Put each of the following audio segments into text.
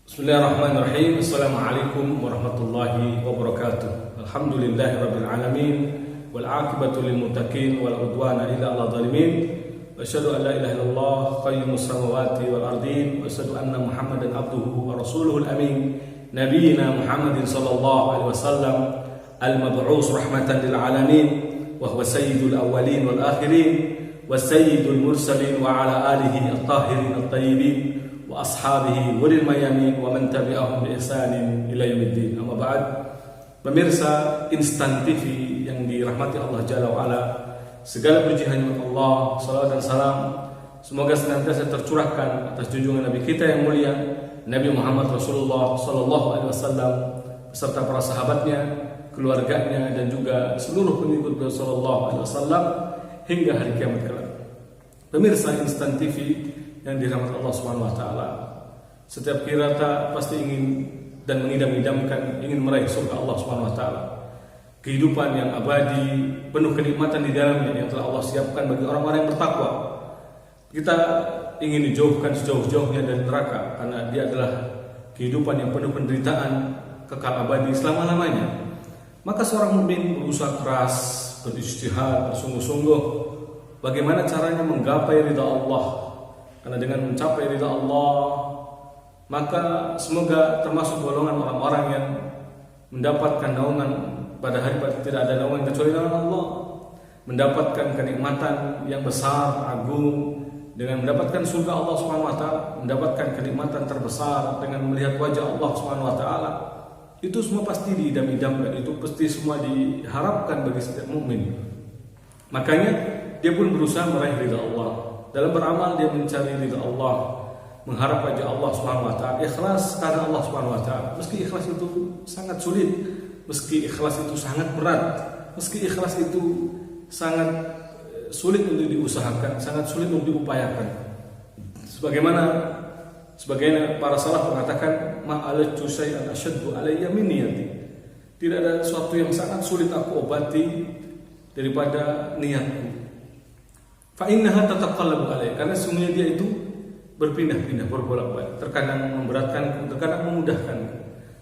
Bismillahirrahmanirrahim. Assalamualaikum warahmatullahi wabarakatuh. Alhamdulillahirabbil alamin wal 'aqibatu lil muttaqin wal 'udwana illa 'alal zalimin. Wa asyhadu an la ilaha illallah qayyumus samawati wal ardin wa asyhadu anna Muhammadan abduhu wa rasuluhul amin. Nabiyyina Muhammadin sallallahu alaihi wasallam al-mab'us rahmatan lil alamin wa huwa sayyidul awwalin wal akhirin wa sayyidul mursalin wa ala alihi at-tahirin at-tayyibin wa ashabihi walil mayamin wa man tabi'ahum bi ihsanin ila yaumiddin. Amma ba'd. Pemirsa Instan TV yang dirahmati Allah Jalla wa Ala, segala puji hanya untuk Allah. Salawat dan salam semoga senantiasa tercurahkan atas junjungan Nabi kita yang mulia Nabi Muhammad Rasulullah sallallahu alaihi wasallam beserta para sahabatnya, keluarganya dan juga seluruh pengikut beliau sallallahu alaihi wasallam hingga hari kiamat kelak. Pemirsa Instan TV yang dirahmati Allah Subhanahu wa taala, setiap kita pasti ingin dan mengidam-idamkan ingin meraih surga Allah Subhanahu wa taala. Kehidupan yang abadi, penuh kenikmatan di dalamnya yang telah Allah siapkan bagi orang-orang yang bertakwa. Kita ingin dijauhkan sejauh-jauhnya dari neraka karena dia adalah kehidupan yang penuh penderitaan, kekal abadi selama-lamanya. Maka seorang mukmin berusaha keras, berijtihad, bersungguh-sungguh bagaimana caranya menggapai ridha Allah. Karena dengan mencapai ridha Allah, maka semoga termasuk golongan orang-orang yang mendapatkan naungan pada hari tidak ada naungan kecuali naungan Allah, mendapatkan kenikmatan yang besar, agung dengan mendapatkan surga Allah Subhanahu wa taala, mendapatkan kenikmatan terbesar dengan melihat wajah Allah Subhanahu wa taala. Itu semua pasti diidam-idamkan, itu pasti semua diharapkan bagi setiap mukmin. Makanya dia pun berusaha meraih ridha Allah. Dalam beramal dia mencari ridha Allah, mengharap wajah Allah Subhanahu wa taala, ikhlas karena Allah Subhanahu wa taala. Meski ikhlas itu sangat sulit, meski ikhlas itu sangat berat, meski ikhlas itu sangat sulit untuk diusahakan, sangat sulit untuk diupayakan. Sebagaimana para salaf mengatakan, ma'alatu syai'an asyaddu alayya min niyati. Tidak ada sesuatu yang sangat sulit aku obati daripada niatku. Fa innaha tataqallabu alayya, karena sungguhnya dia itu berpindah-pindah, berbolak-balik, terkadang memberatkanku, terkadang memudahkanku,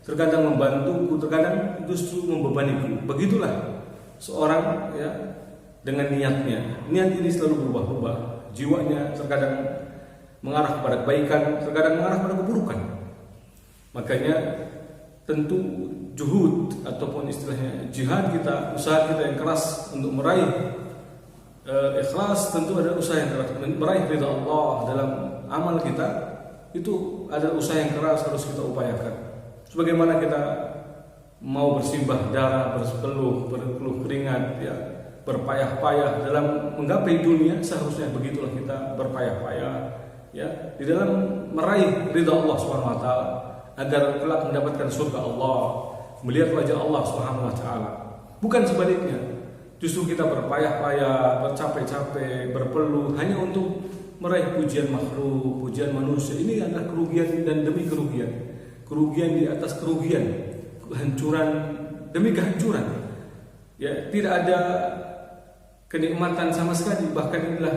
terkadang membantuku, terkadang justru membebaniku. Begitulah seorang ya dengan niatnya. Niat ini selalu berubah-ubah. Jiwanya terkadang mengarah kepada kebaikan, terkadang mengarah kepada keburukan. Makanya tentu juhud ataupun istilahnya jihad kita, usaha kita yang keras untuk meraih ikhlas, tentu ada usaha yang keras. Meraih ridha Allah dalam amal kita itu ada usaha yang keras harus kita upayakan. Sebagaimana kita mau bersimbah darah, berpeluh keringat, ya, berpayah-payah dalam menggapai dunia, seharusnya begitulah kita berpayah-payah, ya, di dalam meraih ridha Allah Subhanahu wa taala agar kelak mendapatkan surga Allah, melihat wajah Allah Subhanahu wa taala. Bukan sebaliknya. Justru kita berpayah-payah, bercapek-capek, berpeluh hanya untuk meraih pujian makhluk, pujian manusia. Ini adalah kerugian dan demi kerugian. Kerugian di atas kerugian, kehancuran demi kehancuran. Ya, tidak ada kenikmatan sama sekali, bahkan inilah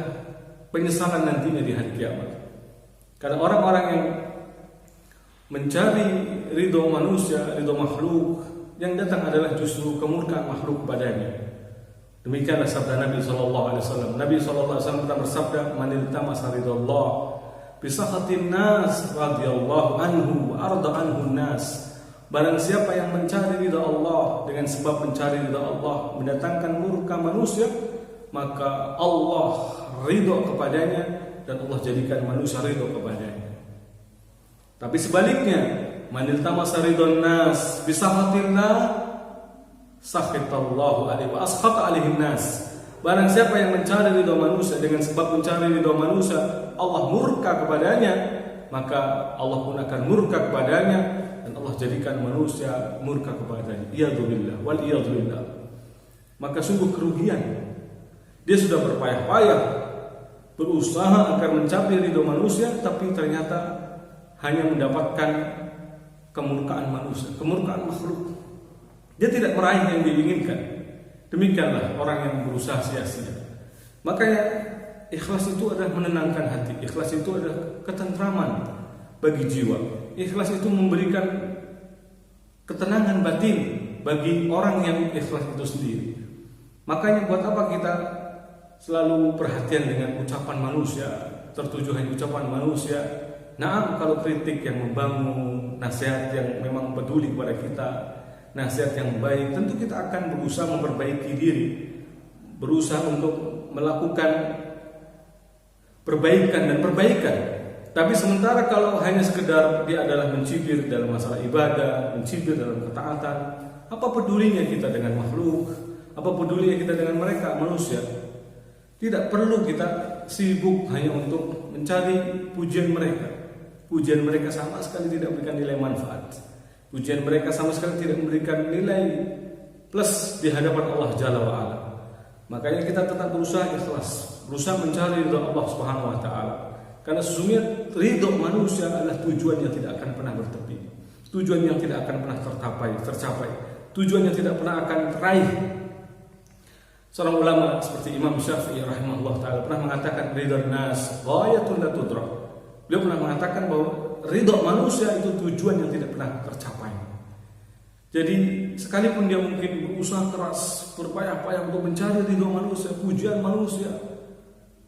penyesalan nantinya di hari kiamat. Karena orang-orang yang mencari ridho manusia, ridho makhluk, yang datang adalah justru kemurkaan makhluk padanya. Demikianlah sabda Nabi sallallahu alaihi wasallam. Nabi sallallahu alaihi wasallam pernah bersabda, "Man iltamasa ridallah bi sakhatin nas radhiyallahu anhu wa arda anhu nas." Barang siapa yang mencari ridha Allah dengan sebab mencari ridha Allah mendatangkan murka manusia, maka Allah ridha kepadanya dan Allah jadikan manusia ridha kepadanya. Tapi sebaliknya, man iltamasa ridhan nas bi sakhatillah sakhitallahu alaihi wa askhata alaihin nas. Barang siapa yang mencari ridha manusia dengan sebab mencari ridha manusia, Allah murka kepadanya, maka Allah pun akan murka kepadanya dan Allah jadikan manusia murka kepadanya. Iyadzubillah wal iyadzubillah. Maka sungguh kerugian. Dia sudah berpayah-payah berusaha agar mencapai ridha manusia, tapi ternyata hanya mendapatkan kemurkaan manusia, kemurkaan makhluk. Dia tidak meraih yang diinginkan. Demikianlah orang yang berusaha sia-sia. Makanya ikhlas itu adalah menenangkan hati. Ikhlas itu adalah ketentraman. bagi jiwa. Ikhlas itu memberikan ketenangan batin bagi orang yang ikhlas itu sendiri. Makanya buat apa kita selalu perhatian dengan ucapan manusia, tertuju hanya ucapan manusia. Nah, kalau kritik yang membangun, nasihat yang memang peduli kepada kita, nasihat yang baik, tentu kita akan berusaha memperbaiki diri, berusaha untuk melakukan perbaikan dan perbaikan. Tapi sementara kalau hanya sekedar dia adalah mencibir dalam masalah ibadah, mencibir dalam ketaatan, apa pedulinya kita dengan makhluk? Apa pedulinya kita dengan mereka, manusia? Tidak perlu kita sibuk hanya untuk mencari pujian mereka. Pujian mereka sama sekali tidak memberikan nilai manfaat. Pujian mereka sama sekali tidak memberikan nilai plus di hadapan Allah Jalla wa'ala. Makanya kita tetap berusaha ikhlas, berusaha mencari ridha Allah Subhanahu wa ta'ala. Karena sesungguhnya ridha manusia adalah tujuan yang tidak akan pernah bertepi, tujuan yang tidak akan pernah tercapai, tujuan yang tidak pernah akan teraih. Seorang ulama seperti Imam Syafi'i rahimahullah ta'ala pernah mengatakan ridha nas ghayatun la tudrak. Beliau pernah mengatakan bahwa ridha manusia itu tujuan yang tidak pernah tercapai. Jadi sekalipun dia mungkin berusaha keras, berpayah-payah untuk mencari ridha manusia, pujian manusia,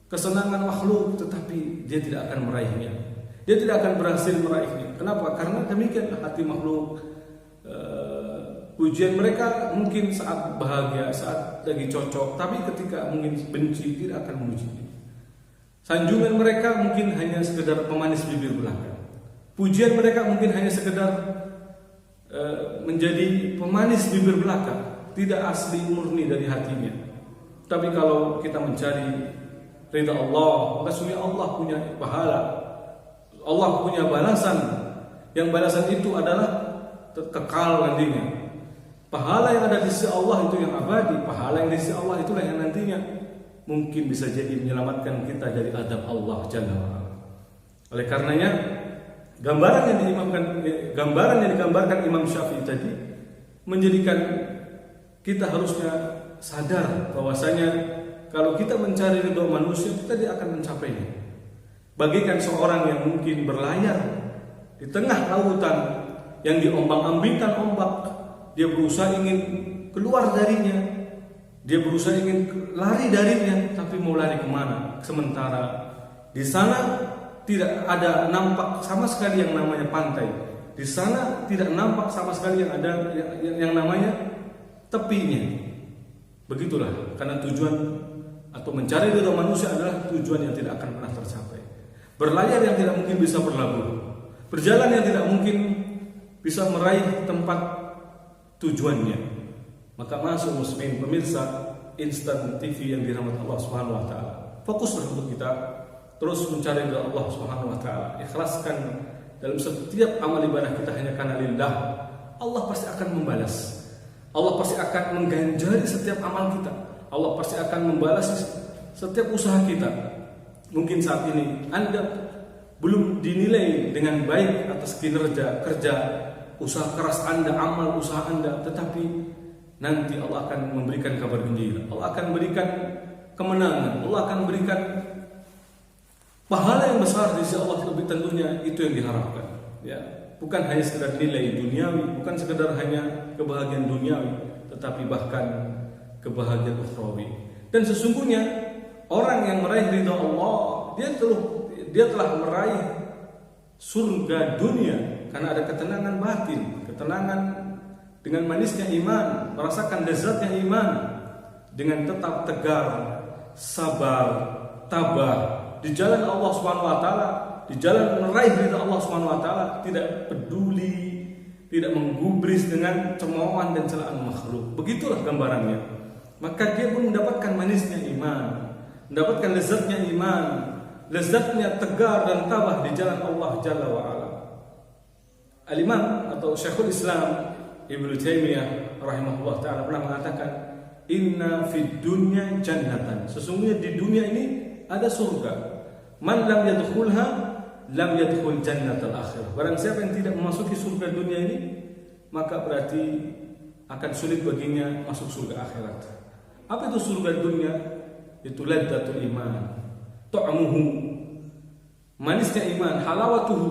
kesenangan makhluk, tetapi dia tidak akan meraihnya. Dia tidak akan berhasil meraihnya. Kenapa? Karena demikian hati makhluk. Pujian mereka mungkin saat bahagia, saat lagi cocok, tapi ketika mungkin benci tidak akan memuji. Sanjungan mereka mungkin hanya sekedar pemanis bibir belaka. Pujian mereka mungkin hanya sekedar menjadi pemanis bibir belaka, tidak asli murni dari hatinya. Tapi kalau kita mencari ridha Allah, maka sesungguhnya Allah punya pahala, Allah punya balasan, yang balasan itu adalah kekal nantinya. Pahala yang ada di sisi Allah itu yang abadi, pahala yang di sisi Allah itulah yang nantinya mungkin bisa jadi menyelamatkan kita dari azab Allah Jalla wa'ala. Oleh karenanya gambaran yang digambarkan Imam Syafi'i tadi menjadikan kita harusnya sadar bahwasanya kalau kita mencari ridha manusia, kita tidak akan mencapainya. Bagaikan seorang yang mungkin berlayar di tengah lautan yang diombang-ambingkan ombak, dia berusaha ingin keluar darinya, dia berusaha ingin lari darinya, tapi mau lari kemana? Sementara di sana tidak ada nampak sama sekali yang namanya pantai. Di sana tidak nampak sama sekali yang ada yang namanya tepinya. Begitulah, karena tujuan atau mencari ridha manusia adalah tujuan yang tidak akan pernah tercapai. Berlayar yang tidak mungkin bisa berlabuh, berjalan yang tidak mungkin bisa meraih tempat tujuannya. Maka masuk muslimin pemirsa Instan TV yang dirahmati Allah Subhanahu wa taala. Fokuslah untuk kita terus mencari ridha Allah Subhanahu wa taala. Ikhlaskan dalam setiap amal ibadah kita hanya karena lillah. Allah pasti akan membalas. Allah pasti akan mengganjari setiap amal kita. Allah pasti akan membalas setiap usaha kita. Mungkin saat ini Anda belum dinilai dengan baik atas kinerja kerja, usaha keras Anda, amal usaha Anda, tetapi nanti Allah akan memberikan kabar gembira. Allah akan berikan kemenangan. Allah akan berikan pahala yang besar di sisi Allah, lebih tentunya itu yang diharapkan. Ya, bukan hanya sekedar nilai duniawi, bukan sekedar hanya kebahagiaan duniawi, tetapi bahkan kebahagiaan ukhrawi. Dan sesungguhnya orang yang meraih ridha Allah, dia telah meraih surga dunia karena ada ketenangan batin, ketenangan dengan manisnya iman, merasakan lezatnya iman, dengan tetap tegar, sabar, tabah di jalan Allah Subhanahu wa taala, di jalan meraih ridha Allah Subhanahu wa taala, tidak peduli, tidak menggubris dengan cemoohan dan celaan makhluk. Begitulah gambarannya. Maka dia pun mendapatkan manisnya iman, mendapatkan lezatnya iman, lezatnya tegar dan tabah di jalan Allah Jalla wa'ala. Al-Imam atau Syekhul Islam Ibnu Taimiyah rahimahullah ta'ala pernah mengatakan, inna fid dunya jannatan, sesungguhnya di dunia ini ada surga. Man lam yadkhulha lam yadkhul jannatal akhirah. Barang siapa yang tidak memasuki surga dunia ini, maka berarti akan sulit baginya masuk surga akhirat. Apa itu surga dunia? Itu ladzatul iman, ta'amuhu, manisnya iman, halawatuhu,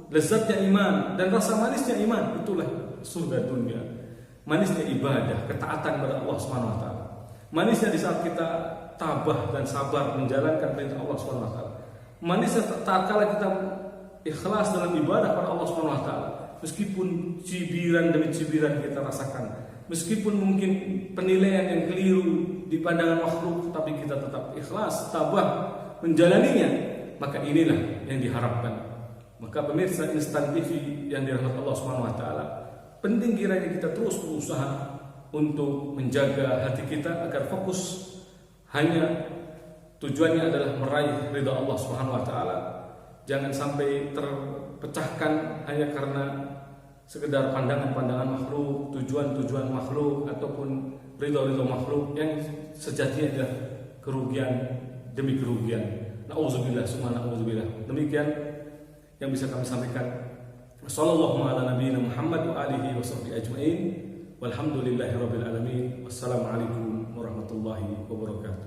lezatnya iman dan rasa manisnya iman, itulah surga dunia. Manisnya ibadah, ketaatan kepada Allah Subhanahu wa taala. Manisnya di saat kita tabah dan sabar menjalankan perintah Allah Subhanahu wa taala. Manisnya tatkala kita ikhlas dalam ibadah kepada Allah Subhanahu wa taala. Meskipun cibiran demi cibiran kita rasakan, meskipun mungkin penilaian yang keliru di pandangan makhluk, tapi kita tetap ikhlas, tabah menjalaninya, maka inilah yang diharapkan. Maka pemirsa Instan TV yang dirahmati Allah Subhanahu wa taala, penting kiranya kita terus berusaha untuk menjaga hati kita agar fokus hanya tujuannya adalah meraih ridha Allah Subhanahu wa taala. Jangan sampai terpecahkan hanya karena sekedar pandangan-pandangan makhluk, tujuan-tujuan makhluk ataupun ridha-ridha makhluk yang sejatinya adalah kerugian demi kerugian. Nauzubillah summa nauzubillah. Demikian yang bisa kami sampaikan. Wassallallahu ala nabiyina Muhammad wa alihi washabbihi ajmain. Walhamdulillahirabbil alamin. Wassalamualaikum warahmatullahi wabarakatuh.